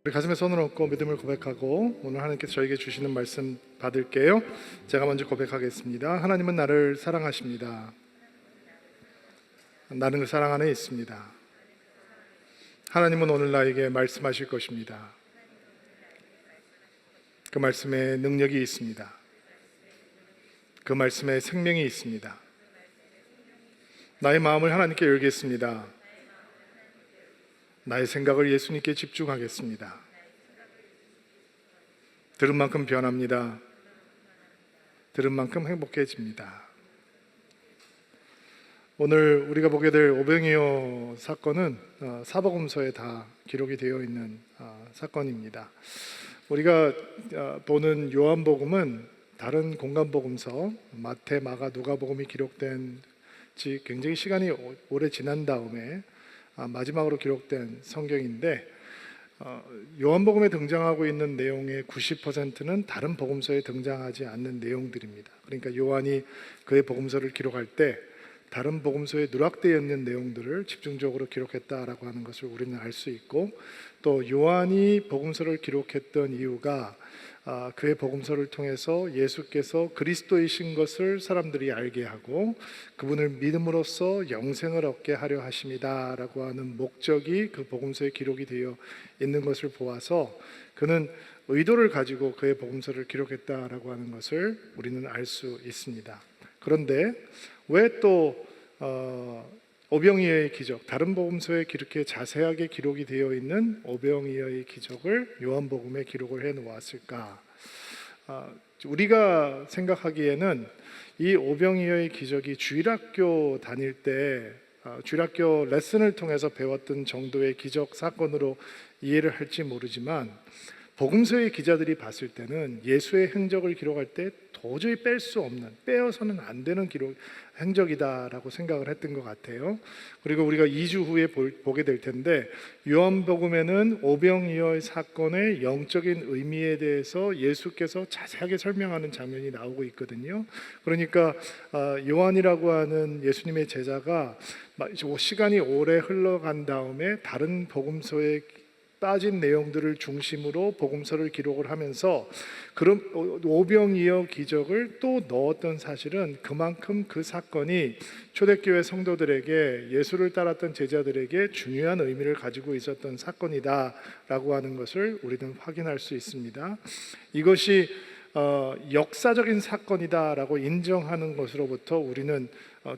우리 가슴에 손을 얹고 믿음을 고백하고 오늘 하나님께서 저에게 주시는 말씀 받을게요. 제가 먼저 고백하겠습니다. 하나님은 나를 사랑하십니다. 나는 그 사랑 안에 있습니다. 하나님은 오늘 나에게 말씀하실 것입니다. 그 말씀에 능력이 있습니다. 그 말씀에 생명이 있습니다. 나의 마음을 하나님께 열겠습니다. 나의 생각을 예수님께 집중하겠습니다. 들은 만큼 변합니다. 들은 만큼 행복해집니다. 오늘 우리가 보게 될 오병이어 사건은 사복음서에 다 기록이 되어 있는 사건입니다. 우리가 보는 요한복음은 다른 공간복음서 마태, 마가, 누가복음이 기록된 지 굉장히 시간이 오래 지난 다음에 마지막으로 기록된 성경인데 요한복음에 등장하고 있는 내용의 90%는 다른 복음서에 등장하지 않는 내용들입니다. 그러니까 요한이 그의 복음서를 기록할 때 다른 복음서에 누락되어 있는 내용들을 집중적으로 기록했다라고 하는 것을 우리는 알 수 있고, 또 요한이 복음서를 기록했던 이유가 그의 복음서를 통해서 예수께서 그리스도이신 것을 사람들이 알게 하고 그분을 믿음으로써 영생을 얻게 하려 하심이다라고 하는 목적이 그 복음서에 기록이 되어 있는 것을 보아서 그는 의도를 가지고 그의 복음서를 기록했다라고 하는 것을 우리는 알 수 있습니다. 그런데 왜 또 오병이어의 기적, 다른 복음서에 이렇게 자세하게 기록이 되어 있는 오병이어의 기적을 요한복음에 기록을 해 놓았을까? 우리가 생각하기에는 이 오병이어의 기적이 주일학교 다닐 때 주일학교 레슨을 통해서 배웠던 정도의 기적 사건으로 이해를 할지 모르지만, 복음서의 기자들이 봤을 때는 예수의 행적을 기록할 때 도저히 뺄 수 없는, 빼어서는 안 되는 행적이다라고 생각을 했던 것 같아요. 그리고 우리가 2주 후에 보게 될 텐데, 요한복음에는 오병이어 사건의 영적인 의미에 대해서 예수께서 자세하게 설명하는 장면이 나오고 있거든요. 그러니까 요한이라고 하는 예수님의 제자가 시간이 오래 흘러간 다음에 다른 복음서에 빠진 내용들을 중심으로 복음서를 기록을 하면서 그런 오병이어 기적을 또 넣었던 사실은 그만큼 그 사건이 초대교회 성도들에게, 예수를 따랐던 제자들에게 중요한 의미를 가지고 있었던 사건이다라고 하는 것을 우리는 확인할 수 있습니다. 이것이 역사적인 사건이다라고 인정하는 것으로부터 우리는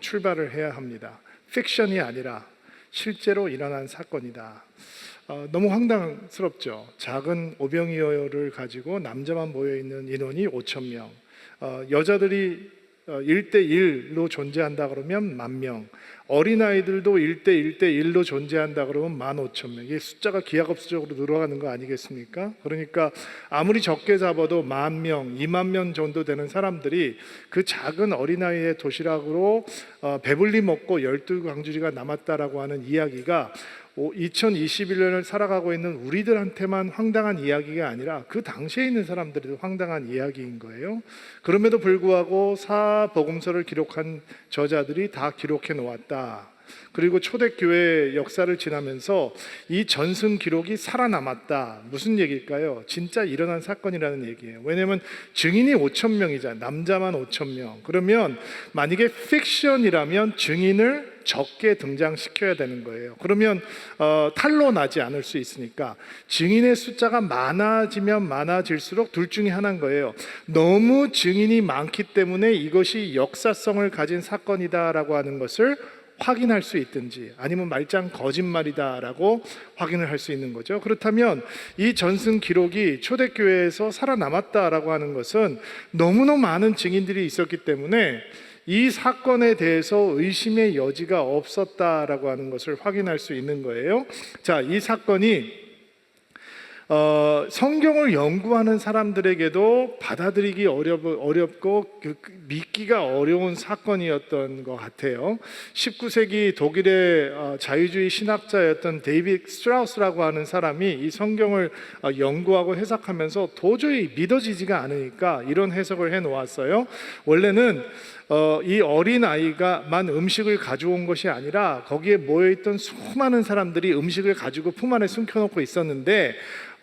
출발을 해야 합니다. 픽션이 아니라 실제로 일어난 사건이다. 너무 황당스럽죠. 작은 오병이어를 가지고 남자만 모여있는 인원이 5,000명, 여자들이 1대1로 존재한다 그러면 10,000명, 어린아이들도 1대1로 존재한다 그러면 15,000명. 이게 숫자가 기하급수적으로 늘어가는 거 아니겠습니까? 그러니까 아무리 적게 잡아도 10,000명, 20,000명 정도 되는 사람들이 그 작은 어린아이의 도시락으로 배불리 먹고 12광주리가 남았다라고 하는 이야기가 2021년을 살아가고 있는 우리들한테만 황당한 이야기가 아니라 그 당시에 있는 사람들도 황당한 이야기인 거예요. 그럼에도 불구하고 사복음서를 기록한 저자들이 다 기록해 놓았다. 그리고 초대교회 역사를 지나면서 이 전승 기록이 살아남았다. 무슨 얘기일까요? 진짜 일어난 사건이라는 얘기예요. 왜냐하면 증인이 5,000명이잖아요. 남자만 5,000명. 그러면 만약에 픽션이라면 증인을 적게 등장시켜야 되는 거예요. 그러면 탈로 나지 않을 수 있으니까 증인의 숫자가 많아지면 많아질수록 둘 중에 하나인 거예요. 너무 증인이 많기 때문에 이것이 역사성을 가진 사건이다라고 하는 것을 확인할 수 있든지, 아니면 말짱 거짓말이다라고 확인을 할 수 있는 거죠. 그렇다면 이 전승 기록이 초대교회에서 살아남았다라고 하는 것은 너무너무 많은 증인들이 있었기 때문에 이 사건에 대해서 의심의 여지가 없었다라고 하는 것을 확인할 수 있는 거예요. 자, 이 사건이 성경을 연구하는 사람들에게도 받아들이기 어렵고 믿기가 어려운 사건이었던 것 같아요. 19세기 독일의 자유주의 신학자였던 데이빗 스트라우스라고 하는 사람이 이 성경을 연구하고 해석하면서 도저히 믿어지지가 않으니까 이런 해석을 해 놓았어요. 원래는 이 어린아이가만 음식을 가져온 것이 아니라 거기에 모여있던 수많은 사람들이 음식을 가지고 품 안에 숨겨놓고 있었는데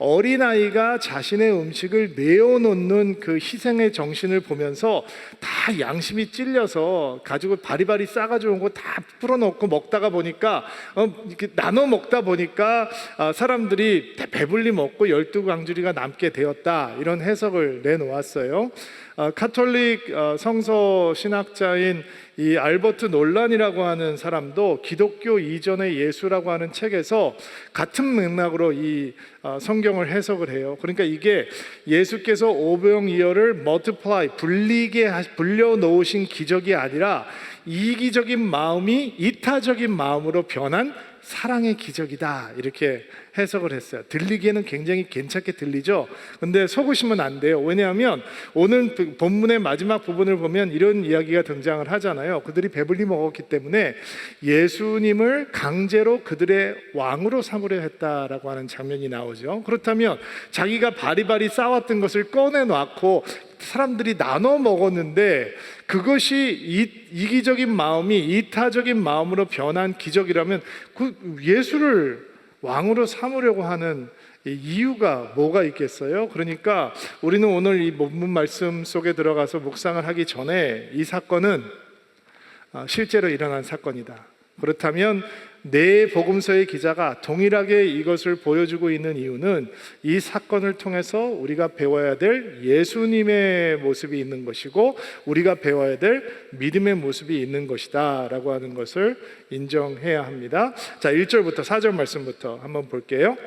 어린아이가 자신의 음식을 내어놓는 그 희생의 정신을 보면서 다 양심이 찔려서 가지고 바리바리 싸가지고 온 거 다 풀어놓고 먹다가 보니까 이렇게 나눠 먹다 보니까 사람들이 배불리 먹고 12강주리가 남게 되었다, 이런 해석을 내놓았어요. 카톨릭 성서 신학자인 이 알버트 놀란이라고 하는 사람도 기독교 이전의 예수라고 하는 책에서 같은 맥락으로 이 성경을 해석을 해요. 그러니까 이게 예수께서 오병이어를 multiply, 불려 놓으신 기적이 아니라 이기적인 마음이 이타적인 마음으로 변한 사랑의 기적이다, 이렇게 해석을 했어요. 들리기에는 굉장히 괜찮게 들리죠. 근데 속으시면 안 돼요. 왜냐하면 오늘 본문의 마지막 부분을 보면 이런 이야기가 등장을 하잖아요. 그들이 배불리 먹었기 때문에 예수님을 강제로 그들의 왕으로 삼으려 했다라고 하는 장면이 나오죠. 그렇다면 자기가 바리바리 싸왔던 것을 꺼내놓고 사람들이 나눠 먹었는데 그것이 이기적인 마음이 이타적인 마음으로 변한 기적이라면 그 예수를 왕으로 삼으려고 하는 이유가 뭐가 있겠어요? 그러니까 우리는 오늘 이 본문 말씀 속에 들어가서 묵상을 하기 전에 이 사건은 실제로 일어난 사건이다. 그렇다면 네 복음서의 기자가 동일하게 이것을 보여주고 있는 이유는 이 사건을 통해서 우리가 배워야 될 예수님의 모습이 있는 것이고 우리가 배워야 될 믿음의 모습이 있는 것이다 라고 하는 것을 인정해야 합니다. 자, 1절부터 4절 말씀부터 한번 볼게요.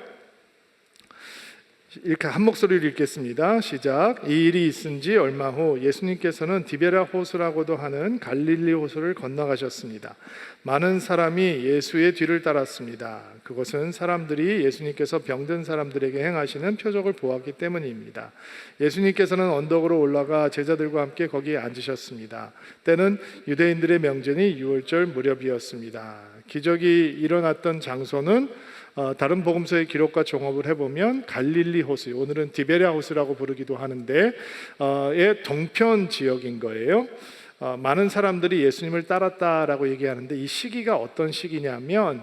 이렇게 한 목소리로 읽겠습니다. 시작. 이 일이 있은 지 얼마 후 예수님께서는 디베라 호수라고도 하는 갈릴리 호수를 건너가셨습니다. 많은 사람이 예수의 뒤를 따랐습니다. 그것은 사람들이 예수님께서 병든 사람들에게 행하시는 표적을 보았기 때문입니다. 예수님께서는 언덕으로 올라가 제자들과 함께 거기에 앉으셨습니다. 때는 유대인들의 명절이 유월절 무렵이었습니다. 기적이 일어났던 장소는 다른 복음서의 기록과 종합을 해보면 갈릴리 호수, 오늘은 디베랴 호수라고 부르기도 하는데 의 동편 지역인 거예요. 많은 사람들이 예수님을 따랐다라고 얘기하는데 이 시기가 어떤 시기냐면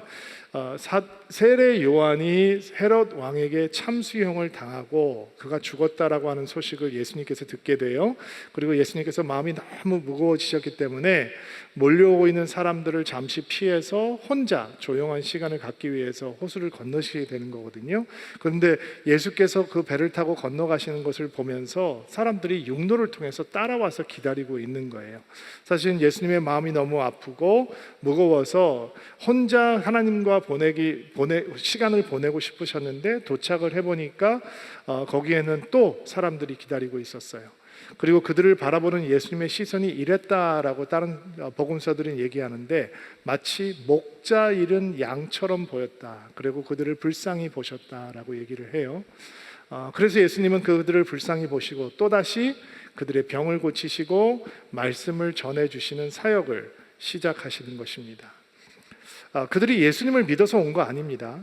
세례 요한이 헤롯 왕에게 참수형을 당하고 그가 죽었다라고 하는 소식을 예수님께서 듣게 돼요. 그리고 예수님께서 마음이 너무 무거워지셨기 때문에 몰려오고 있는 사람들을 잠시 피해서 혼자 조용한 시간을 갖기 위해서 호수를 건너시게 되는 거거든요. 그런데 예수께서 그 배를 타고 건너가시는 것을 보면서 사람들이 육로를 통해서 따라와서 기다리고 있는 거예요. 사실 예수님의 마음이 너무 아프고 무거워서 혼자 하나님과 시간을 보내고 싶으셨는데 도착을 해보니까 거기에는 또 사람들이 기다리고 있었어요. 그리고 그들을 바라보는 예수님의 시선이 이랬다라고 다른 복음서들은 얘기하는데 마치 목자 잃은 양처럼 보였다. 그리고 그들을 불쌍히 보셨다라고 얘기를 해요. 그래서 예수님은 그들을 불쌍히 보시고 또다시 그들의 병을 고치시고 말씀을 전해주시는 사역을 시작하시는 것입니다. 그들이 예수님을 믿어서 온 거 아닙니다.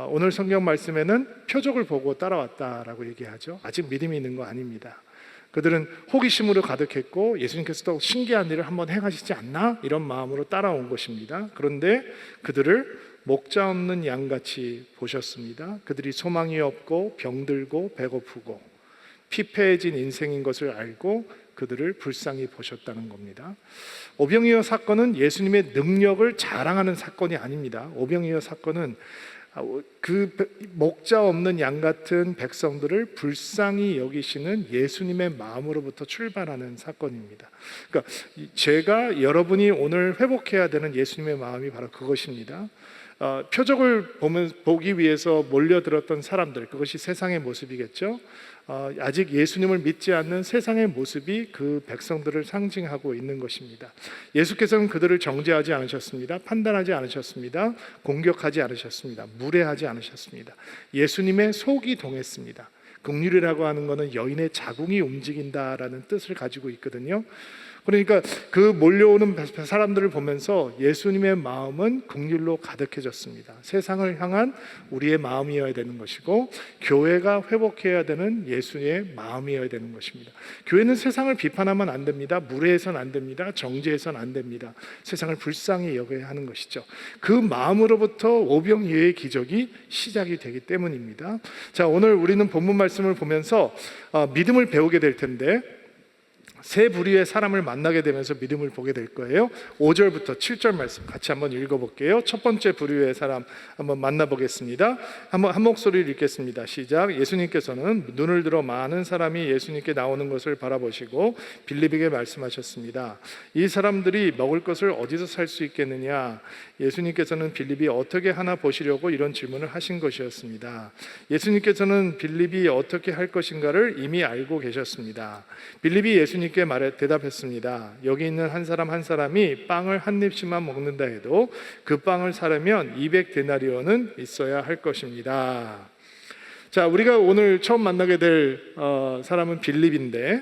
오늘 성경 말씀에는 표적을 보고 따라왔다라고 얘기하죠. 아직 믿음이 있는 거 아닙니다. 그들은 호기심으로 가득했고 예수님께서 또 신기한 일을 한번 행하시지 않나? 이런 마음으로 따라온 것입니다. 그런데 그들을 목자 없는 양같이 보셨습니다. 그들이 소망이 없고 병들고 배고프고 피폐해진 인생인 것을 알고 그들을 불쌍히 보셨다는 겁니다. 오병이어 사건은 예수님의 능력을 자랑하는 사건이 아닙니다. 오병이어 사건은 그 목자 없는 양 같은 백성들을 불쌍히 여기시는 예수님의 마음으로부터 출발하는 사건입니다. 그러니까 제가 여러분이 오늘 회복해야 되는 예수님의 마음이 바로 그것입니다. 표적을 보기 위해서 몰려들었던 사람들, 그것이 세상의 모습이겠죠. 아직 예수님을 믿지 않는 세상의 모습이 그 백성들을 상징하고 있는 것입니다. 예수께서는 그들을 정죄하지 않으셨습니다. 판단하지 않으셨습니다. 공격하지 않으셨습니다. 무례하지 않으셨습니다. 예수님의 속이 동했습니다. 긍휼이라고 하는 것은 여인의 자궁이 움직인다라는 뜻을 가지고 있거든요. 그러니까 그 몰려오는 사람들을 보면서 예수님의 마음은 긍휼로 가득해졌습니다. 세상을 향한 우리의 마음이어야 되는 것이고, 교회가 회복해야 되는 예수의 마음이어야 되는 것입니다. 교회는 세상을 비판하면 안 됩니다. 무례해서는 안 됩니다. 정죄해서는 안 됩니다. 세상을 불쌍히 여겨야 하는 것이죠. 그 마음으로부터 오병이어의 기적이 시작이 되기 때문입니다. 자, 오늘 우리는 본문 말씀을 보면서 믿음을 배우게 될 텐데, 세 부류의 사람을 만나게 되면서 믿음을 보게 될 거예요. 5절부터 7절 말씀 같이 한번 읽어볼게요. 첫 번째 부류의 사람 한번 만나보겠습니다. 한번 한 목소리를 읽겠습니다. 시작. 예수님께서는 눈을 들어 많은 사람이 예수님께 나오는 것을 바라보시고 빌립에게 말씀하셨습니다. 이 사람들이 먹을 것을 어디서 살 수 있겠느냐? 예수님께서는 빌립이 어떻게 하나 보시려고 이런 질문을 하신 것이었습니다. 예수님께서는 빌립이 어떻게 할 것인가를 이미 알고 계셨습니다. 빌립이 예수님께 대답했습니다. 여기 있는 한 사람 한 사람이 빵을 한 입씩만 먹는다 해도 그 빵을 사려면 200데나리온은 있어야 할 것입니다. 자, 우리가 오늘 처음 만나게 될 사람은 빌립인데,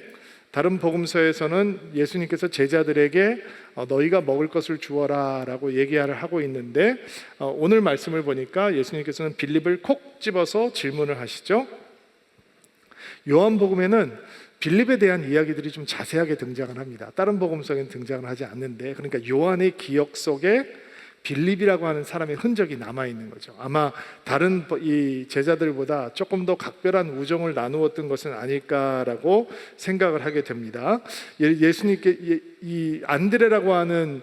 다른 복음서에서는 예수님께서 제자들에게 너희가 먹을 것을 주어라 라고 얘기를 하고 있는데, 오늘 말씀을 보니까 예수님께서는 빌립을 콕 집어서 질문을 하시죠. 요한복음에는 빌립에 대한 이야기들이 좀 자세하게 등장을 합니다. 다른 복음서에는 등장을 하지 않는데, 그러니까 요한의 기억 속에 빌립이라고 하는 사람의 흔적이 남아있는 거죠. 아마 다른 이 제자들보다 조금 더 각별한 우정을 나누었던 것은 아닐까라고 생각을 하게 됩니다. 예수님께 이 안드레라고 하는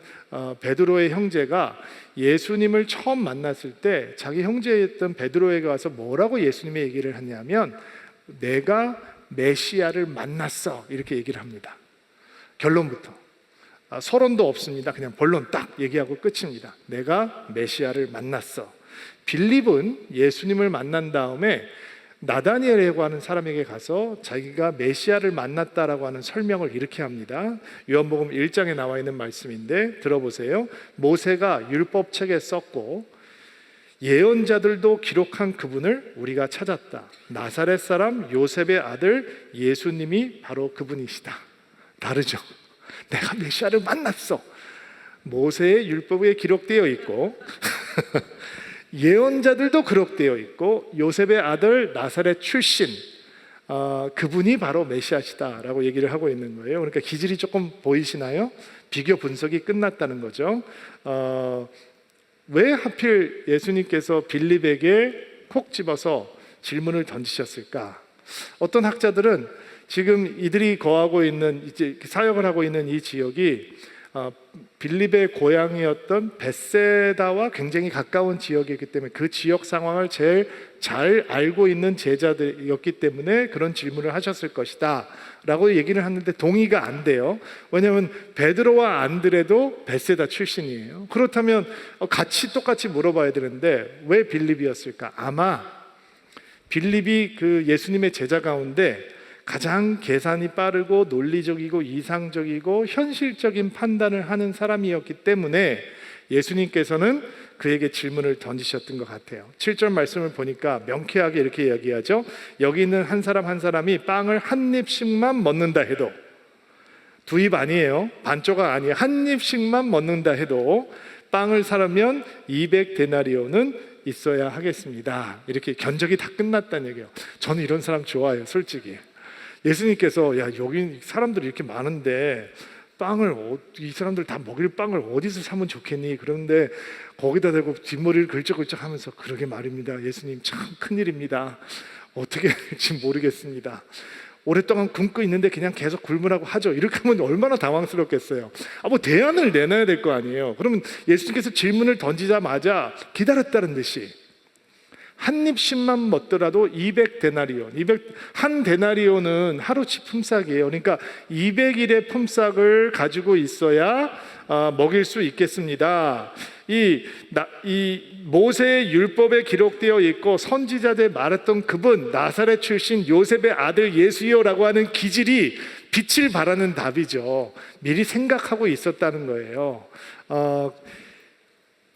베드로의 형제가 예수님을 처음 만났을 때 자기 형제였던 베드로에게 와서 뭐라고 예수님의 얘기를 했냐면, 내가 메시아를 만났어, 이렇게 얘기를 합니다. 결론부터 서론도 없습니다. 그냥 본론 딱 얘기하고 끝입니다. 내가 메시아를 만났어. 빌립은 예수님을 만난 다음에 나다니엘이라고 하는 사람에게 가서 자기가 메시아를 만났다라고 하는 설명을 이렇게 합니다. 요한복음 1장에 나와 있는 말씀인데 들어보세요. 모세가 율법책에 썼고 예언자들도 기록한 그분을 우리가 찾았다. 나사렛 사람 요셉의 아들 예수님이 바로 그분이시다. 다르죠? 내가 메시아를 만났어. 모세의 율법에 기록되어 있고 예언자들도 기록되어 있고 요셉의 아들 나사렛 출신 그분이 바로 메시아시다라고 얘기를 하고 있는 거예요. 그러니까 기질이 조금 보이시나요? 비교 분석이 끝났다는 거죠. 왜 하필 예수님께서 빌립에게 콕 집어서 질문을 던지셨을까? 어떤 학자들은 지금 이들이 거하고 있는, 이제 사역을 하고 있는 이 지역이 빌립의 고향이었던 벳세다와 굉장히 가까운 지역이기 때문에 그 지역 상황을 제일 잘 알고 있는 제자들이었기 때문에 그런 질문을 하셨을 것이다 라고 얘기를 하는데 동의가 안 돼요. 왜냐하면 베드로와 안드레도 벳세다 출신이에요. 그렇다면 같이 똑같이 물어봐야 되는데 왜 빌립이었을까? 아마 빌립이 그 예수님의 제자 가운데 가장 계산이 빠르고 논리적이고 이상적이고 현실적인 판단을 하는 사람이었기 때문에 예수님께서는 그에게 질문을 던지셨던 것 같아요. 7절 말씀을 보니까 명쾌하게 이렇게 이야기하죠. 여기 있는 한 사람 한 사람이 빵을 한 입씩만 먹는다 해도, 두 입 아니에요. 반조각 아니에요. 한 입씩만 먹는다 해도 빵을 사려면 200데나리온은 있어야 하겠습니다. 이렇게 견적이 다 끝났다는 얘기예요. 저는 이런 사람 좋아해요, 솔직히. 예수님께서 야, 여기 사람들이 이렇게 많은데 이 사람들 다 먹일 빵을 어디서 사면 좋겠니? 그런데 거기다 대고 뒷머리를 긁적긁적 하면서 그러게 말입니다. 예수님 참 큰일입니다. 어떻게 할지 모르겠습니다. 오랫동안 굶고 있는데 그냥 계속 굶으라고 하죠. 이렇게 하면 얼마나 당황스럽겠어요. 뭐 대안을 내놔야 될 거 아니에요. 그러면 예수님께서 질문을 던지자마자 기다렸다는 듯이 한 입씩만 먹더라도 200데나리온, 한 데나리온은 하루치 품삯이에요. 그러니까 200일의 품삯을 가지고 있어야 먹일 수 있겠습니다. 이 모세의 율법에 기록되어 있고 선지자들 말했던 그분 나사렛 출신 요셉의 아들 예수요라고 하는 기질이 빛을 발하는 답이죠. 미리 생각하고 있었다는 거예요.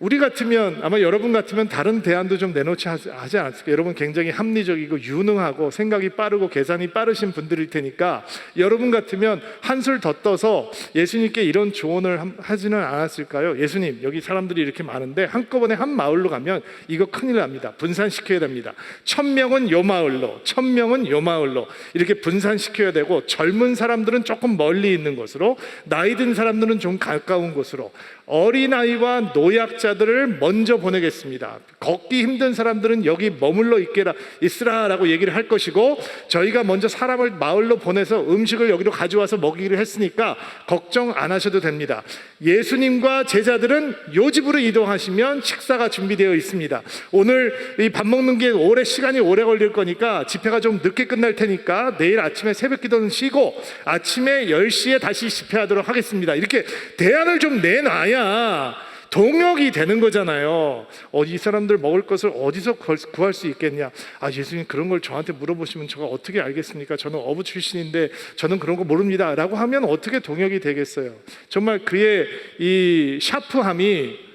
우리 같으면, 아마 여러분 같으면 다른 대안도 좀 내놓지 하지 않았을까요? 여러분 굉장히 합리적이고 유능하고 생각이 빠르고 계산이 빠르신 분들일 테니까 여러분 같으면 한술 더 떠서 예수님께 이런 조언을 하지는 않았을까요? 예수님, 여기 사람들이 이렇게 많은데 한꺼번에 한 마을로 가면 이거 큰일 납니다. 분산시켜야 됩니다. 1000명은 요 마을로, 1000명은 요 마을로 이렇게 분산시켜야 되고, 젊은 사람들은 조금 멀리 있는 곳으로, 나이 든 사람들은 좀 가까운 곳으로, 어린아이와 노약자들을 먼저 보내겠습니다. 걷기 힘든 사람들은 여기 머물러 있으라라고 얘기를 할 것이고, 저희가 먼저 사람을 마을로 보내서 음식을 여기로 가져와서 먹이기로 했으니까 걱정 안 하셔도 됩니다. 예수님과 제자들은 요 집으로 이동하시면 식사가 준비되어 있습니다. 오늘 이 밥 먹는 게 시간이 오래 걸릴 거니까 집회가 좀 늦게 끝날 테니까 내일 아침에 새벽 기도는 쉬고 아침에 10시에 다시 집회하도록 하겠습니다. 이렇게 대안을 좀 내놔야 동역이 되는 거잖아요. 이 사람들 먹을 것을 어디서 구할 수 있겠냐? 예수님, 그런 걸 저한테 물어보시면 제가 어떻게 알겠습니까? 저는 어부 출신인데 저는 그런 거 모릅니다 라고 하면 어떻게 동역이 되겠어요? 정말 그의 이 샤프함이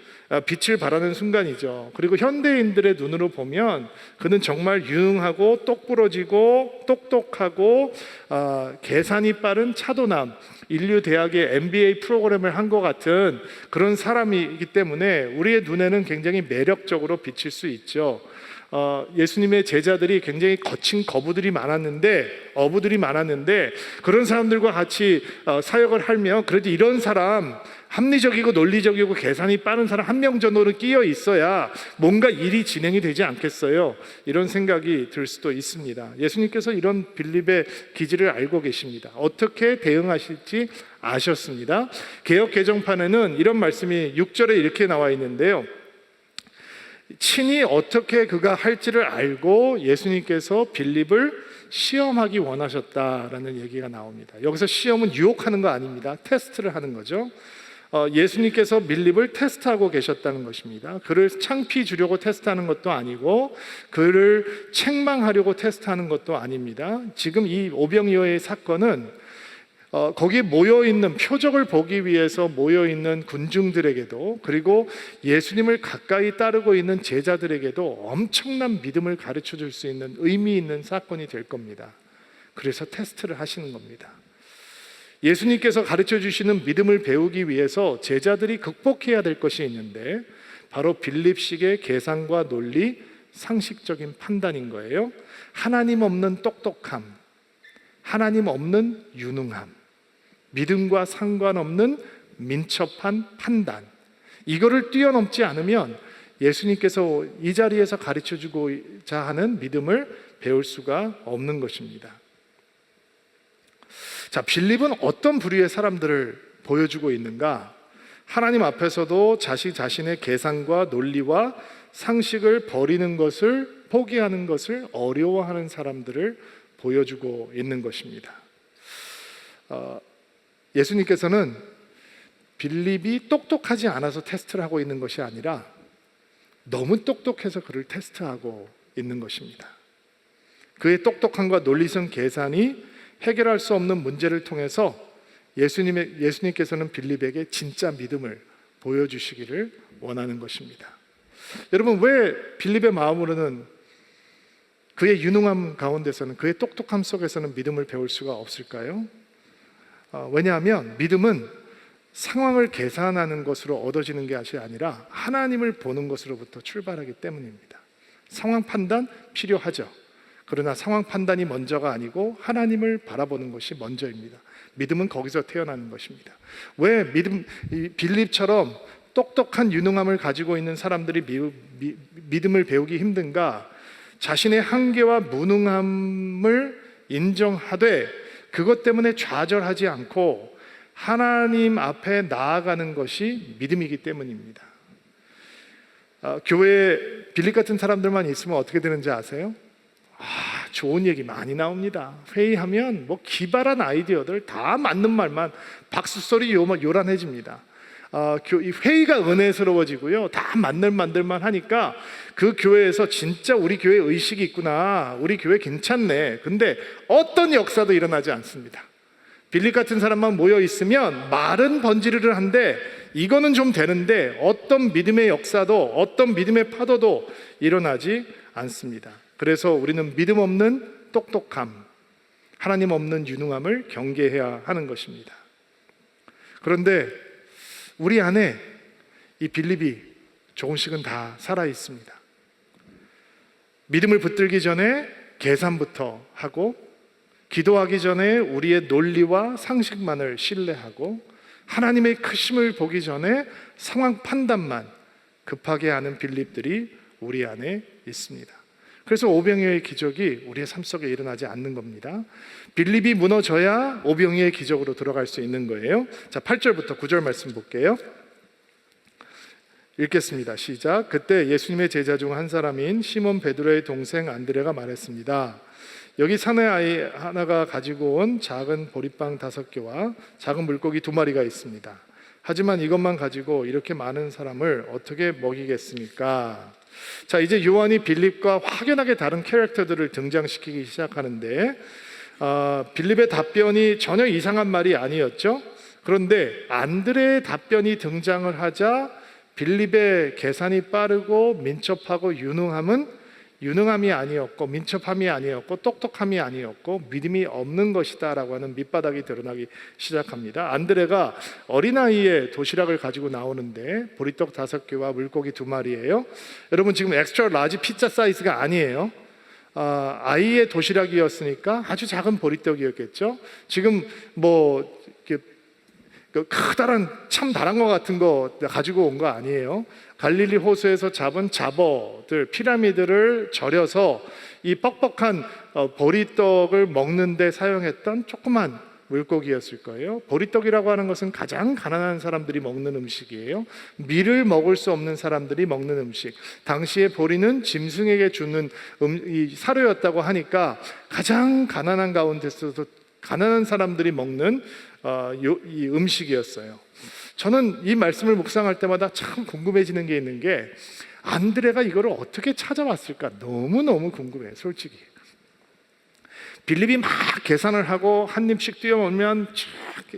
빛을 발하는 순간이죠. 그리고 현대인들의 눈으로 보면 그는 정말 유능하고 똑부러지고 똑똑하고 계산이 빠른 차도남, 인류 대학의 MBA 프로그램을 한 것 같은 그런 사람이기 때문에 우리의 눈에는 굉장히 매력적으로 비칠 수 있죠. 예수님의 제자들이 굉장히 거친 어부들이 많았는데 그런 사람들과 같이 사역을 하면 그래도 이런 사람, 합리적이고 논리적이고 계산이 빠른 사람 한 명 정도는 끼어 있어야 뭔가 일이 진행이 되지 않겠어요? 이런 생각이 들 수도 있습니다. 예수님께서 이런 빌립의 기질을 알고 계십니다. 어떻게 대응하실지 아셨습니다. 개역 개정판에는 이런 말씀이 6절에 이렇게 나와 있는데요. 친히 어떻게 그가 할지를 알고 예수님께서 빌립을 시험하기 원하셨다라는 얘기가 나옵니다. 여기서 시험은 유혹하는 거 아닙니다. 테스트를 하는 거죠. 예수님께서 빌립을 테스트하고 계셨다는 것입니다. 그를 창피 주려고 테스트하는 것도 아니고 그를 책망하려고 테스트하는 것도 아닙니다. 지금 이 오병이어의 사건은 거기에 모여있는, 표적을 보기 위해서 모여있는 군중들에게도, 그리고 예수님을 가까이 따르고 있는 제자들에게도 엄청난 믿음을 가르쳐 줄 수 있는 의미 있는 사건이 될 겁니다. 그래서 테스트를 하시는 겁니다. 예수님께서 가르쳐 주시는 믿음을 배우기 위해서 제자들이 극복해야 될 것이 있는데 바로 빌립식의 계산과 논리, 상식적인 판단인 거예요. 하나님 없는 똑똑함, 하나님 없는 유능함, 믿음과 상관없는 민첩한 판단, 이거를 뛰어넘지 않으면 예수님께서 이 자리에서 가르쳐 주고자 하는 믿음을 배울 수가 없는 것입니다. 자, 빌립은 어떤 부류의 사람들을 보여주고 있는가? 하나님 앞에서도 자신의 계산과 논리와 상식을 버리는 것을, 포기하는 것을 어려워하는 사람들을 보여주고 있는 것입니다. 예수님께서는 빌립이 똑똑하지 않아서 테스트를 하고 있는 것이 아니라 너무 똑똑해서 그를 테스트하고 있는 것입니다. 그의 똑똑함과 논리성 계산이 해결할 수 없는 문제를 통해서 예수님께서는 빌립에게 진짜 믿음을 보여주시기를 원하는 것입니다. 여러분, 왜 빌립의 마음으로는, 그의 유능함 가운데서는, 그의 똑똑함 속에서는 믿음을 배울 수가 없을까요? 왜냐하면 믿음은 상황을 계산하는 것으로 얻어지는 것이 아니라 하나님을 보는 것으로부터 출발하기 때문입니다. 상황 판단 필요하죠. 그러나 상황 판단이 먼저가 아니고 하나님을 바라보는 것이 먼저입니다. 믿음은 거기서 태어나는 것입니다. 왜 빌립처럼 똑똑한 유능함을 가지고 있는 사람들이 믿음을 배우기 힘든가? 자신의 한계와 무능함을 인정하되 그것 때문에 좌절하지 않고 하나님 앞에 나아가는 것이 믿음이기 때문입니다. 교회에 빌립 같은 사람들만 있으면 어떻게 되는지 아세요? 좋은 얘기 많이 나옵니다. 회의하면 기발한 아이디어들 다 맞는 말만 박수소리 요란해집니다. 회의가 은혜스러워지고요, 다 맞는 말들만 하니까 그 교회에서 진짜 우리 교회 의식이 있구나, 우리 교회 괜찮네. 근데 어떤 역사도 일어나지 않습니다. 빌립 같은 사람만 모여 있으면 말은 번지르르 한데 이거는 좀 되는데 어떤 믿음의 역사도 어떤 믿음의 파도도 일어나지 않습니다. 그래서 우리는 믿음 없는 똑똑함, 하나님 없는 유능함을 경계해야 하는 것입니다. 그런데 우리 안에 이 빌립이 조금씩은 다 살아 있습니다. 믿음을 붙들기 전에 계산부터 하고, 기도하기 전에 우리의 논리와 상식만을 신뢰하고, 하나님의 크심을 보기 전에 상황 판단만 급하게 하는 빌립들이 우리 안에 있습니다. 그래서 오병이어의 기적이 우리의 삶 속에 일어나지 않는 겁니다. 빌립이 무너져야 오병이어의 기적으로 들어갈 수 있는 거예요. 자, 8절부터 9절 말씀 볼게요. 읽겠습니다. 시작. 그때 예수님의 제자 중 한 사람인 시몬 베드로의 동생 안드레가 말했습니다. 여기 사내 아이 하나가 가지고 온 작은 보리빵 5개와 작은 물고기 2마리가 있습니다. 하지만 이것만 가지고 이렇게 많은 사람을 어떻게 먹이겠습니까? 자, 이제 요한이 빌립과 확연하게 다른 캐릭터들을 등장시키기 시작하는데, 빌립의 답변이 전혀 이상한 말이 아니었죠. 그런데 안드레의 답변이 등장을 하자 빌립의 계산이 빠르고 민첩하고 유능함이 아니었고, 민첩함이 아니었고, 똑똑함이 아니었고, 믿음이 없는 것이다 라고 하는 밑바닥이 드러나기 시작합니다. 안드레가 어린아이의 도시락을 가지고 나오는데 보리떡 5개와 물고기 2마리예요 여러분, 지금 엑스트라 라지 피자 사이즈가 아니에요. 아이의 도시락이었으니까 아주 작은 보리떡이었겠죠. 지금 뭐 커다란 참 다랑어 같은 거 가지고 온 거 아니에요. 갈릴리 호수에서 잡은 잡어들, 피라미드를 절여서 이 뻑뻑한 보리떡을 먹는 데 사용했던 조그만 물고기였을 거예요. 보리떡이라고 하는 것은 가장 가난한 사람들이 먹는 음식이에요. 밀을 먹을 수 없는 사람들이 먹는 음식. 당시에 보리는 짐승에게 주는 이 사료였다고 하니까 가장 가난한 가운데서도 가난한 사람들이 먹는 이 음식이었어요. 저는 이 말씀을 묵상할 때마다 참 궁금해지는 게 있는 게, 안드레가 이거를 어떻게 찾아왔을까 너무너무 궁금해요. 솔직히 빌립이 막 계산을 하고 한 입씩 뛰어오면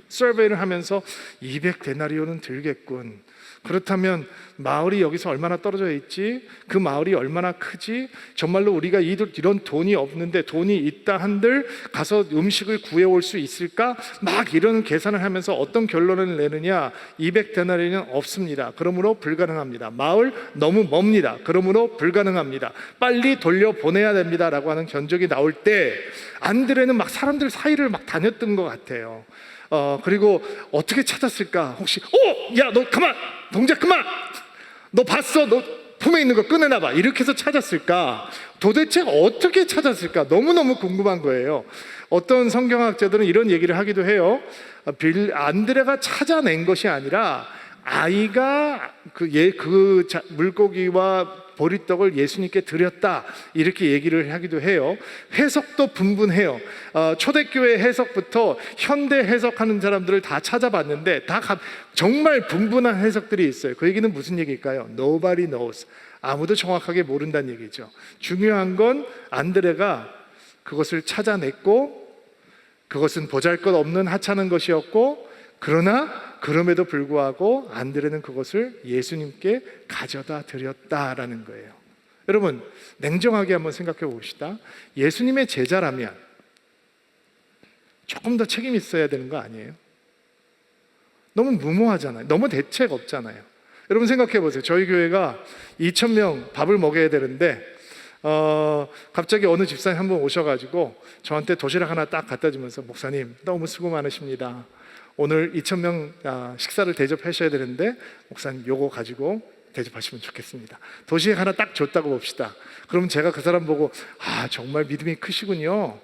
서베이를 하면서 200데나리온은 들겠군. 그렇다면 마을이 여기서 얼마나 떨어져 있지? 그 마을이 얼마나 크지? 정말로 우리가 이런 돈이 없는데 돈이 있다 한들 가서 음식을 구해올 수 있을까? 막 이런 계산을 하면서 어떤 결론을 내느냐? 200데나리온은 없습니다. 그러므로 불가능합니다. 마을 너무 멉니다. 그러므로 불가능합니다. 빨리 돌려보내야 됩니다 라고 하는 견적이 나올 때 안드레는 막 사람들 사이를 막 다녔던 것 같아요. 그리고 어떻게 찾았을까? 혹시 야, 너 가만! 동작 그만! 너 봤어? 너 품에 있는 거 꺼내놔봐. 이렇게 해서 찾았을까? 도대체 어떻게 찾았을까? 너무너무 궁금한 거예요. 어떤 성경학자들은 이런 얘기를 하기도 해요. 안드레가 찾아낸 것이 아니라 아이가 그 물고기와 보리떡을 예수님께 드렸다, 이렇게 얘기를 하기도 해요. 해석도 분분해요. 초대교회 해석부터 현대 해석하는 사람들을 다 찾아봤는데 다 정말 분분한 해석들이 있어요. 그 얘기는 무슨 얘기일까요? Nobody knows. 아무도 정확하게 모른다는 얘기죠. 중요한 건 안드레가 그것을 찾아냈고, 그것은 보잘것없는 하찮은 것이었고, 그럼에도 불구하고 안드레는 그것을 예수님께 가져다 드렸다라는 거예요. 여러분, 냉정하게 한번 생각해 봅시다. 예수님의 제자라면 조금 더 책임 있어야 되는 거 아니에요? 너무 무모하잖아요. 너무 대책 없잖아요. 여러분 생각해 보세요. 저희 교회가 2,000명 밥을 먹여야 되는데 갑자기 어느 집사님 한 분 오셔가지고 저한테 도시락 하나 딱 갖다 주면서, 목사님 너무 수고 많으십니다. 오늘 2,000명 식사를 대접하셔야 되는데 목사님 요거 가지고 대접하시면 좋겠습니다. 도시락 하나 딱 줬다고 봅시다. 그러면 제가 그 사람 보고 정말 믿음이 크시군요.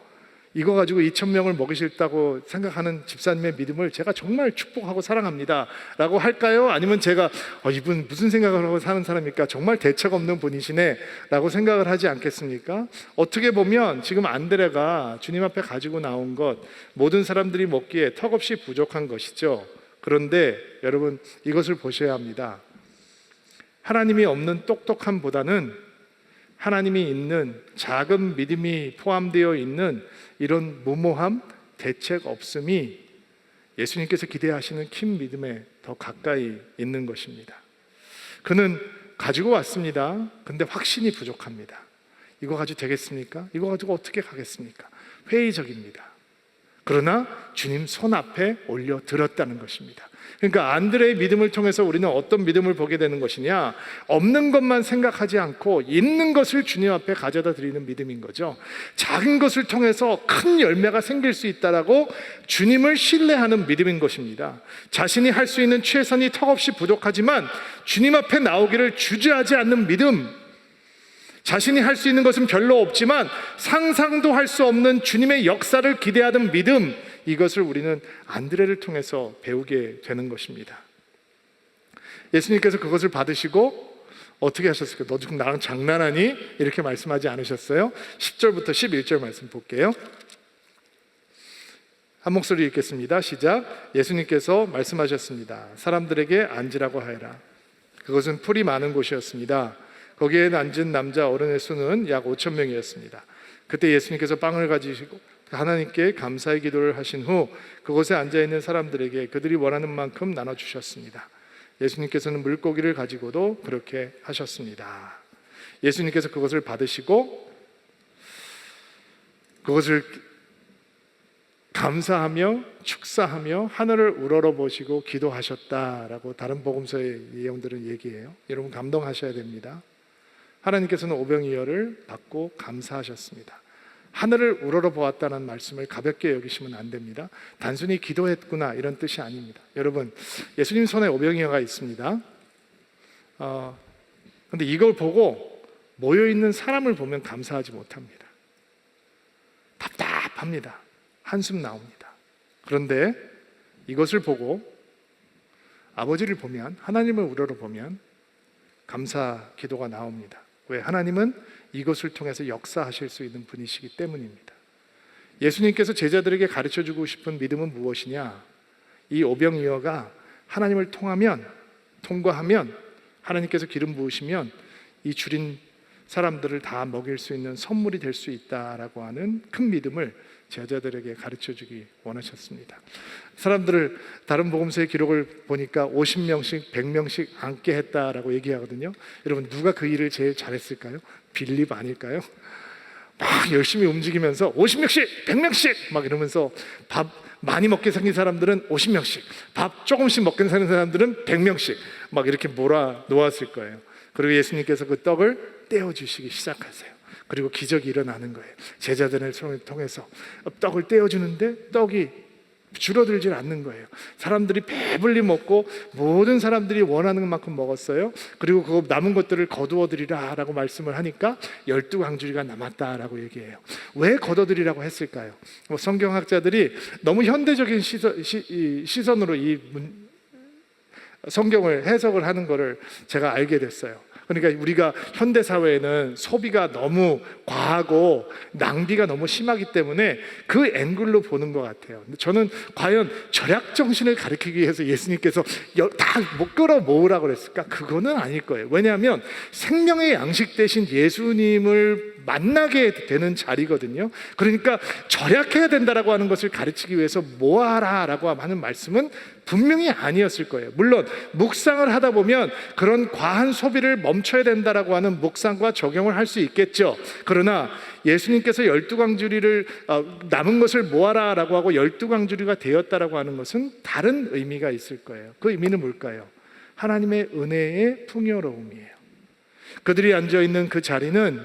이거 가지고 2,000명을 먹이실다고 생각하는 집사님의 믿음을 제가 정말 축복하고 사랑합니다 라고 할까요? 아니면 제가 이분 무슨 생각을 하고 사는 사람입니까? 정말 대책 없는 분이시네 라고 생각을 하지 않겠습니까? 어떻게 보면 지금 안드레가 주님 앞에 가지고 나온 것, 모든 사람들이 먹기에 턱없이 부족한 것이죠. 그런데 여러분, 이것을 보셔야 합니다. 하나님이 없는 똑똑함보다는 하나님이 있는 작은 믿음이 포함되어 있는 이런 무모함, 대책 없음이 예수님께서 기대하시는 큰 믿음에 더 가까이 있는 것입니다. 그는 가지고 왔습니다. 근데 확신이 부족합니다. 이거 가지고 되겠습니까? 이거 가지고 어떻게 가겠습니까? 회의적입니다. 그러나 주님 손 앞에 올려 들었다는 것입니다. 그러니까 안드레의 믿음을 통해서 우리는 어떤 믿음을 보게 되는 것이냐, 없는 것만 생각하지 않고 있는 것을 주님 앞에 가져다 드리는 믿음인 거죠. 작은 것을 통해서 큰 열매가 생길 수 있다라고 주님을 신뢰하는 믿음인 것입니다. 자신이 할 수 있는 최선이 턱없이 부족하지만 주님 앞에 나오기를 주저하지 않는 믿음, 자신이 할 수 있는 것은 별로 없지만 상상도 할 수 없는 주님의 역사를 기대하는 믿음, 이것을 우리는 안드레를 통해서 배우게 되는 것입니다. 예수님께서 그것을 받으시고 어떻게 하셨을까요? 너 지금 나랑 장난하니? 이렇게 말씀하지 않으셨어요? 10절부터 11절 말씀 볼게요. 한 목소리 읽겠습니다. 시작. 예수님께서 말씀하셨습니다. 사람들에게 앉으라고 하여라. 그것은 풀이 많은 곳이었습니다. 거기에 앉은 남자 어른의 수는 약 5천 명이었습니다. 그때 예수님께서 빵을 가지시고 하나님께 감사의 기도를 하신 후 그곳에 앉아있는 사람들에게 그들이 원하는 만큼 나눠주셨습니다. 예수님께서는 물고기를 가지고도 그렇게 하셨습니다. 예수님께서 그것을 받으시고 그것을 감사하며 축사하며 하늘을 우러러보시고 기도하셨다라고 다른 복음서의 내용들은 얘기해요. 여러분 감동하셔야 됩니다. 하나님께서는 오병이어를 받고 감사하셨습니다. 하늘을 우러러보았다는 말씀을 가볍게 여기시면 안 됩니다. 단순히 기도했구나 이런 뜻이 아닙니다. 여러분, 예수님 손에 오병이어가 있습니다. 근데 이걸 보고 모여있는 사람을 보면 감사하지 못합니다. 답답합니다. 한숨 나옵니다. 그런데 이것을 보고 아버지를 보면, 하나님을 우러러보면 감사 기도가 나옵니다. 왜? 하나님은 이것을 통해서 역사하실 수 있는 분이시기 때문입니다. 예수님께서 제자들에게 가르쳐주고 싶은 믿음은 무엇이냐? 이 오병이어가 하나님을 통과하면 하나님께서 기름 부으시면 이 줄인 사람들을 다 먹일 수 있는 선물이 될 수 있다라고 하는 큰 믿음을 제자들에게 가르쳐주기 원하셨습니다. 사람들을 다른 복음서의 기록을 보니까 50명씩 100명씩 앉게 했다라고 얘기하거든요. 여러분 누가 그 일을 제일 잘했을까요? 빌립 아닐까요? 막 열심히 움직이면서 50명씩 100명씩 막 이러면서 밥 많이 먹게 생긴 사람들은 50명씩, 밥 조금씩 먹게 생긴 사람들은 100명씩 막 이렇게 몰아 놓았을 거예요. 그리고 예수님께서 그 떡을 떼어주시기 시작하세요. 그리고 기적이 일어나는 거예요. 제자들을 통해서 떡을 떼어주는데 떡이 줄어들질 않는 거예요. 사람들이 배불리 먹고 모든 사람들이 원하는 만큼 먹었어요. 그리고 그 남은 것들을 거두어드리라 라고 말씀을 하니까 12광주리가 남았다라고 얘기해요. 왜 거둬들이라고 했을까요? 성경학자들이 너무 현대적인 시선으로 이 성경을 해석을 하는 것을 제가 알게 됐어요. 그러니까 우리가 현대사회에는 소비가 너무 과하고 낭비가 너무 심하기 때문에 그 앵글로 보는 것 같아요. 저는 과연 절약정신을 가르치기 위해서 예수님께서 다 못 끌어모으라고 그랬을까? 그거는 아닐 거예요. 왜냐하면 생명의 양식 대신 예수님을 만나게 되는 자리거든요. 그러니까 절약해야 된다라고 하는 것을 가르치기 위해서 모아라라고 하는 말씀은 분명히 아니었을 거예요. 물론 묵상을 하다 보면 그런 과한 소비를 멈춰야 된다라고 하는 묵상과 적용을 할 수 있겠죠. 그러나 예수님께서 12광주리를 남은 것을 모아라라고 하고 12광주리가 되었다라고 하는 것은 다른 의미가 있을 거예요. 그 의미는 뭘까요? 하나님의 은혜의 풍요로움이에요. 그들이 앉아있는 그 자리는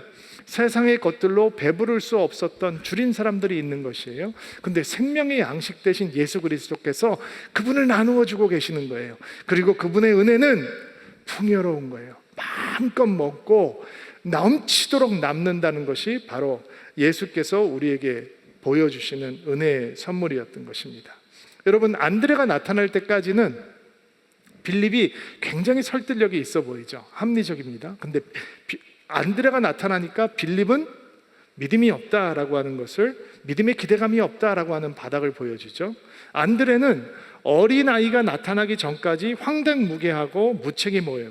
세상의 것들로 배부를 수 없었던 줄인 사람들이 있는 것이에요. 근데 생명의 양식 대신 예수 그리스도께서 그분을 나누어 주고 계시는 거예요. 그리고 그분의 은혜는 풍요로운 거예요. 마음껏 먹고 넘치도록 남는다는 것이 바로 예수께서 우리에게 보여주시는 은혜의 선물이었던 것입니다. 여러분, 안드레가 나타날 때까지는 빌립이 굉장히 설득력이 있어 보이죠. 합리적입니다. 근데 안드레가 나타나니까 빌립은 믿음이 없다라고 하는 것을, 믿음의 기대감이 없다라고 하는 바닥을 보여주죠. 안드레는 어린아이가 나타나기 전까지 황당무계하고 무책임해요.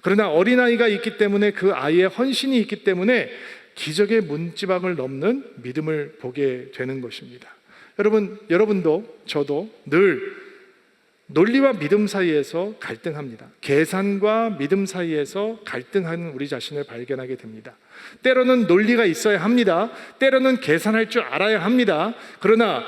그러나 어린아이가 있기 때문에 그 아이의 헌신이 있기 때문에 기적의 문지방을 넘는 믿음을 보게 되는 것입니다. 여러분도 저도 늘 논리와 믿음 사이에서 갈등합니다. 계산과 믿음 사이에서 갈등하는 우리 자신을 발견하게 됩니다. 때로는 논리가 있어야 합니다. 때로는 계산할 줄 알아야 합니다. 그러나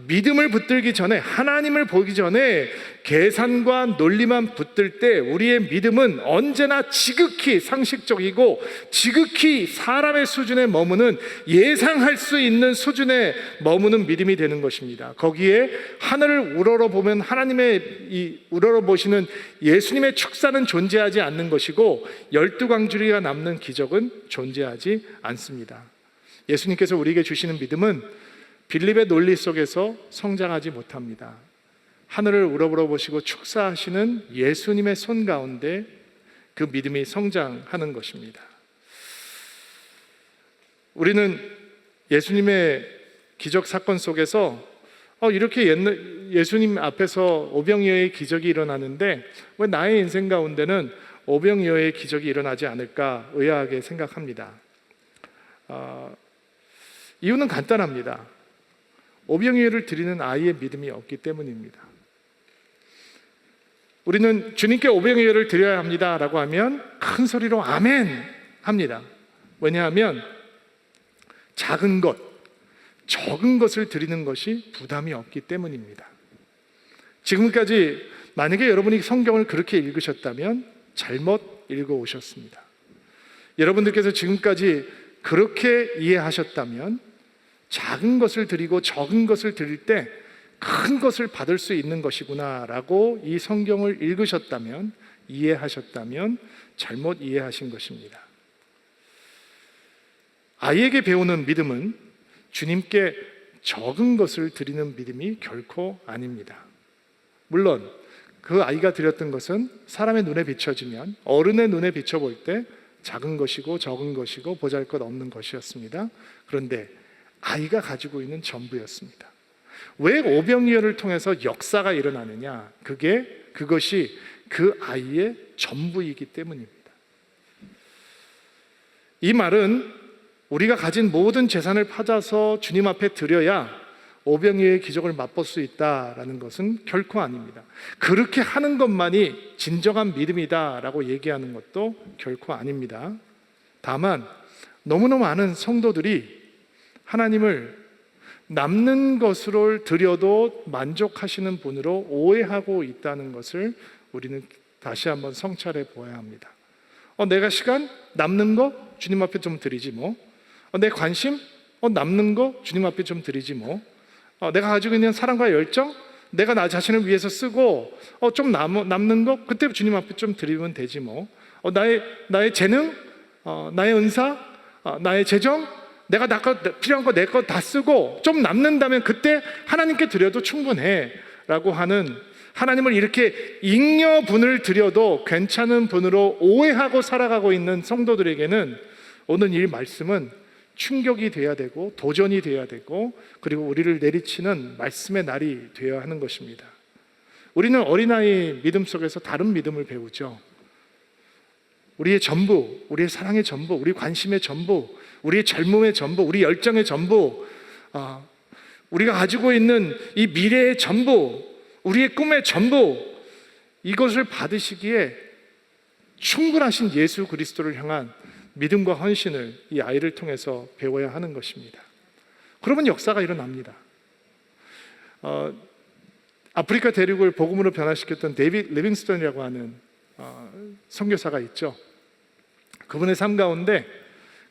믿음을 붙들기 전에, 하나님을 보기 전에 계산과 논리만 붙들 때 우리의 믿음은 언제나 지극히 상식적이고 지극히 사람의 수준에 머무는, 예상할 수 있는 수준에 머무는 믿음이 되는 것입니다. 거기에 하늘을 우러러보면 하나님의 우러러보시는 예수님의 축사는 존재하지 않는 것이고 12광주리가 남는 기적은 존재하지 않습니다. 예수님께서 우리에게 주시는 믿음은 빌립의 논리 속에서 성장하지 못합니다. 하늘을 우러러보시고 축사하시는 예수님의 손 가운데 그 믿음이 성장하는 것입니다. 우리는 예수님의 기적 사건 속에서 이렇게 예수님 앞에서 오병이어의 기적이 일어나는데 왜 나의 인생 가운데는 오병이어의 기적이 일어나지 않을까 의아하게 생각합니다. 이유는 간단합니다. 오병이어를 드리는 아이의 믿음이 없기 때문입니다. 우리는 주님께 오병이어를 드려야 합니다 라고 하면 큰 소리로 아멘 합니다. 왜냐하면 작은 것, 적은 것을 드리는 것이 부담이 없기 때문입니다. 지금까지 만약에 여러분이 성경을 그렇게 읽으셨다면 잘못 읽어오셨습니다. 여러분들께서 지금까지 그렇게 이해하셨다면 작은 것을 드리고 적은 것을 드릴 때 큰 것을 받을 수 있는 것이구나 라고 이 성경을 읽으셨다면, 이해하셨다면 잘못 이해하신 것입니다. 아이에게 배우는 믿음은 주님께 적은 것을 드리는 믿음이 결코 아닙니다. 물론 그 아이가 드렸던 것은 사람의 눈에 비춰지면, 어른의 눈에 비춰볼 때 작은 것이고 적은 것이고 보잘것없는 것이었습니다. 그런데 아이가 가지고 있는 전부였습니다. 왜 오병이어를 통해서 역사가 일어나느냐? 그것이 그 아이의 전부이기 때문입니다. 이 말은 우리가 가진 모든 재산을 팔아서 주님 앞에 드려야 오병이어의 기적을 맛볼 수 있다라는 것은 결코 아닙니다. 그렇게 하는 것만이 진정한 믿음이다라고 얘기하는 것도 결코 아닙니다. 다만 너무너무 많은 성도들이 하나님을 남는 것으로 드려도 만족하시는 분으로 오해하고 있다는 것을 우리는 다시 한번 성찰해 보아야 합니다. 내가 시간 남는 거 주님 앞에 좀 드리지 뭐. 내 관심 남는 거 주님 앞에 좀 드리지 뭐. 내가 가지고 있는 사랑과 열정 내가 나 자신을 위해서 쓰고 좀 남는 거 그때 주님 앞에 좀 드리면 되지 뭐. 나의 재능, 나의 은사, 나의 재정, 내가 필요한 거 내 거 다 쓰고 좀 남는다면 그때 하나님께 드려도 충분해 라고 하는, 하나님을 이렇게 잉여분을 드려도 괜찮은 분으로 오해하고 살아가고 있는 성도들에게는 오늘 이 말씀은 충격이 돼야 되고 도전이 돼야 되고, 그리고 우리를 내리치는 말씀의 날이 되어야 하는 것입니다. 우리는 어린아이 믿음 속에서 다른 믿음을 배우죠. 우리의 전부, 우리의 사랑의 전부, 우리 관심의 전부, 우리의 젊음의 전부, 우리 열정의 전부, 우리가 가지고 있는 이 미래의 전부, 우리의 꿈의 전부, 이것을 받으시기에 충분하신 예수 그리스도를 향한 믿음과 헌신을 이 아이를 통해서 배워야 하는 것입니다. 그러면 역사가 일어납니다. 아프리카 대륙을 복음으로 변화시켰던 데이빗 리빙스턴이라고 하는 선교사가 있죠. 그분의 삶 가운데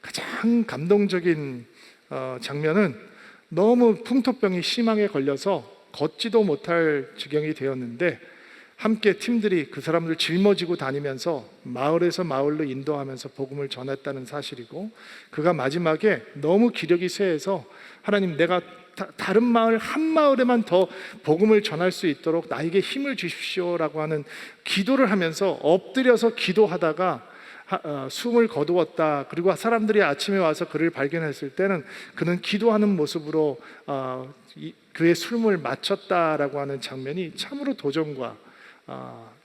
가장 감동적인 장면은 너무 풍토병이 심하게 걸려서 걷지도 못할 지경이 되었는데 함께 팀들이 그 사람들 짊어지고 다니면서 마을에서 마을로 인도하면서 복음을 전했다는 사실이고, 그가 마지막에 너무 기력이 쇠해서 하나님, 내가 다른 마을 한 마을에만 더 복음을 전할 수 있도록 나에게 힘을 주십시오라고 하는 기도를 하면서 엎드려서 기도하다가 숨을 거두었다. 그리고 사람들이 아침에 와서 그를 발견했을 때는 그는 기도하는 모습으로 그의 숨을 마쳤다라고 하는 장면이 참으로 도전과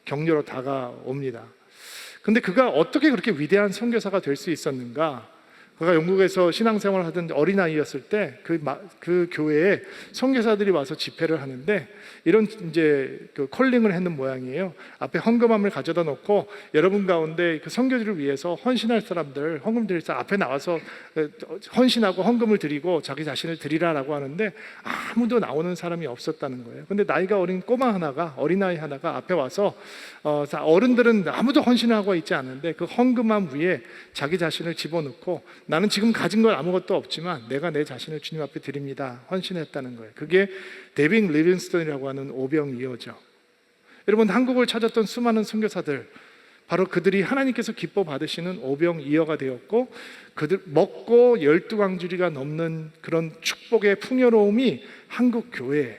격려로 다가옵니다. 근데 그가 어떻게 그렇게 위대한 선교사가 될 수 있었는가? 그가 영국에서 신앙생활을 하던 어린아이였을 때 그 교회에 선교사들이 와서 집회를 하는데 이런 이제 그 콜링을 했는 모양이에요. 앞에 헌금함을 가져다 놓고 여러분 가운데 그 선교지를 위해서 헌신할 사람들, 헌금 드릴 사람 앞에 나와서 헌신하고 헌금을 드리고 자기 자신을 드리라라고 하는데 아무도 나오는 사람이 없었다는 거예요. 근데 나이가 어린 꼬마 하나가, 어린아이 하나가 앞에 와서 어른들은 아무도 헌신하고 있지 않은데 그 헌금함 위에 자기 자신을 집어넣고 나는 지금 가진 건 아무것도 없지만 내가 내 자신을 주님 앞에 드립니다, 헌신했다는 거예요. 그게 데빈 리빙스턴이라고 하는 오병이어죠. 여러분, 한국을 찾았던 수많은 선교사들, 바로 그들이 하나님께서 기뻐 받으시는 오병이어가 되었고, 그들 먹고 12광주리가 넘는 그런 축복의 풍요로움이 한국 교회에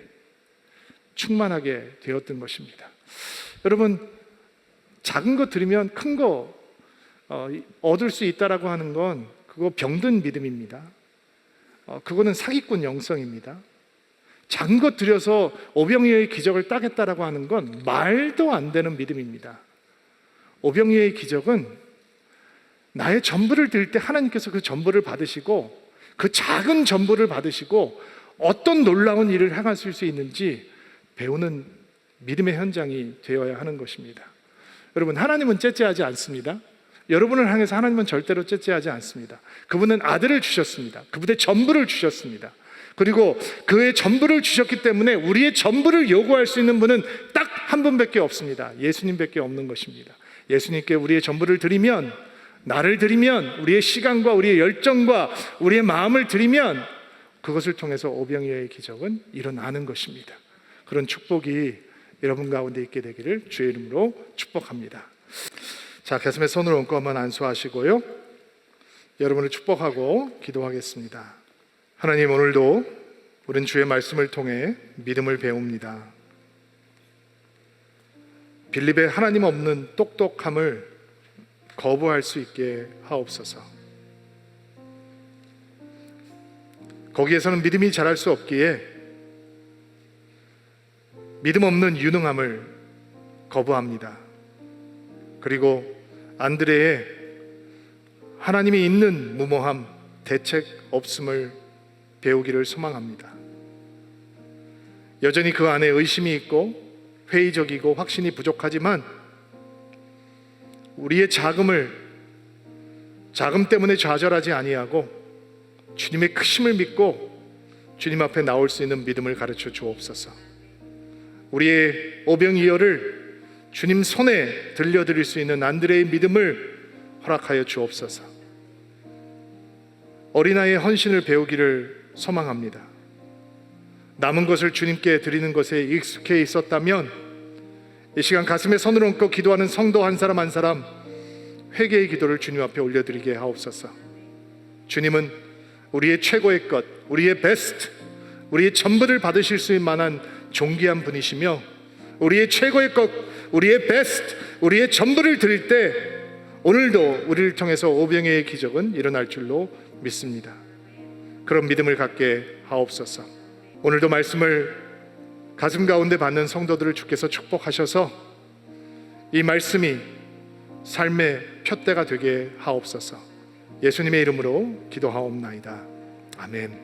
충만하게 되었던 것입니다. 여러분, 작은 거 드리면 큰 거 얻을 수 있다라고 하는 건 그거 병든 믿음입니다. 그거는 사기꾼 영성입니다. 작은 것 드려서 오병이어의 기적을 따겠다라고 하는 건 말도 안 되는 믿음입니다. 오병이어의 기적은 나의 전부를 드릴 때 하나님께서 그 전부를 받으시고 그 작은 전부를 받으시고 어떤 놀라운 일을 행하실 수 있는지 배우는 믿음의 현장이 되어야 하는 것입니다. 여러분, 하나님은 째째하지 않습니다. 여러분을 향해서 하나님은 절대로 째째하지 않습니다. 그분은 아들을 주셨습니다. 그분의 전부를 주셨습니다. 그리고 그의 전부를 주셨기 때문에 우리의 전부를 요구할 수 있는 분은 딱 한 분밖에 없습니다. 예수님밖에 없는 것입니다. 예수님께 우리의 전부를 드리면, 나를 드리면, 우리의 시간과 우리의 열정과 우리의 마음을 드리면 그것을 통해서 오병이어의 기적은 일어나는 것입니다. 그런 축복이 여러분 가운데 있게 되기를 주의 이름으로 축복합니다. 자, 가슴에 손을 얹고 한번 안수하시고요, 여러분을 축복하고 기도하겠습니다. 하나님, 오늘도 우리는 주의 말씀을 통해 믿음을 배웁니다. 빌립의 하나님 없는 똑똑함을 거부할 수 있게 하옵소서. 거기에서는 믿음이 자랄 수 없기에 믿음 없는 유능함을 거부합니다. 그리고 안드레의 하나님이 있는 무모함, 대책 없음을 배우기를 소망합니다. 여전히 그 안에 의심이 있고 회의적이고 확신이 부족하지만 우리의 자금 때문에 좌절하지 아니하고 주님의 크심을 믿고 주님 앞에 나올 수 있는 믿음을 가르쳐 주옵소서. 우리의 오병이어를 주님 손에 들려드릴 수 있는 안드레의 믿음을 허락하여 주옵소서. 어린아이의 헌신을 배우기를 소망합니다. 남은 것을 주님께 드리는 것에 익숙해 있었다면 이 시간 가슴에 손을 얹고 기도하는 성도 한 사람 한 사람 회개의 기도를 주님 앞에 올려드리게 하옵소서. 주님은 우리의 최고의 것, 우리의 베스트, 우리의 전부를 받으실 수 있는 만한 존귀한 분이시며 우리의 최고의 것, 우리의 베스트, 우리의 전부를 드릴 때 오늘도 우리를 통해서 오병이어의 기적은 일어날 줄로 믿습니다. 그런 믿음을 갖게 하옵소서. 오늘도 말씀을 가슴 가운데 받는 성도들을 주께서 축복하셔서 이 말씀이 삶의 푯대가 되게 하옵소서. 예수님의 이름으로 기도하옵나이다. 아멘.